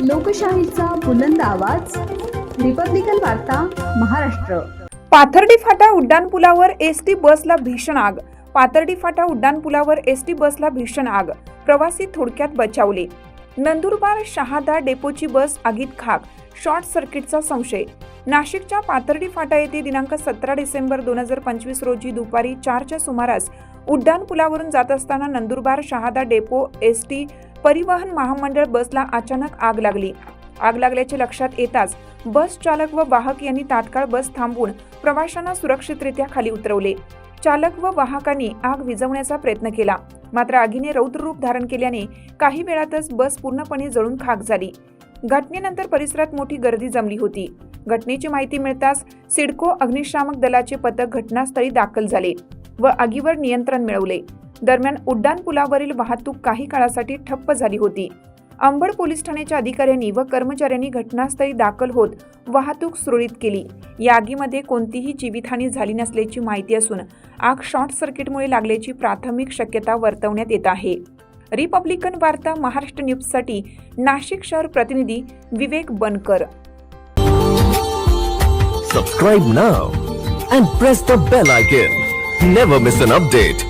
लोकशाहीचा बुलंद आवाज, रिपब्लिकन वार्ता, महाराष्ट्र। पाथर्डी फाटा उड्डाणपुलावर एसटी बसला भीषण आग। पाथर्डी फाटा उड्डाणपुलावर एसटी बसला भीषण आग, प्रवासी थोडक्यात बचावले। नंदुरबार शहादा डेपोची बस आगीत खाक, शॉर्ट सर्किटचा संशय। नाशिकच्या पाथर्डी फाटा येथे दिनांक 17 डिसेंबर 2025 रोजी दुपारी 4च्या सुमारास उड्डाणपुलावरून जात असताना नंदुरबार शहादा डेपो एसटी परिवहन महामंडळ बसला अचानक आग लागली। आग लागल्याचे लक्षात येताच बस चालक व वाहक यांनी तात्काळ बस थांबवून प्रवाशांना सुरक्षितरित्या खाली उतरवले। चालक व वाहकांनी आग विझवण्याचा प्रयत्न केला, मात्र आगीने रौद्र रूप धारण केल्याने काही वेळातच बस पूर्णपणे जळून खाक झाली। घटनेनंतर परिसरात मोठी गर्दी जमली होती। घटनेची माहिती मिळताच सिडको अग्निशामक दलाचे पथक घटनास्थळी दाखल झाले व आगीवर नियंत्रण मिळवले। दरम्यान उड्डाणपुलावरील वाहतूक काही काळासाठी ठप्प झाली होती। अंबड पोलीस ठाण्याच्या अधिकाऱ्यांनी व कर्मचाऱ्यांनी घटनास्थळी दाखल होत वाहतूक सुरळीत केली। या आगीमध्ये कोणतीही जीवितहानी झाली नसल्याची माहिती असून आग शॉर्ट सर्किटमुळे लागल्याची प्राथमिक शक्यता वर्तवण्यात येत आहे। रिपब्लिकन वार्ता महाराष्ट्र न्यूजसाठी नाशिक शहर प्रतिनिधी विवेक बनकर। Subscribe now and press the bell icon. Never miss an update.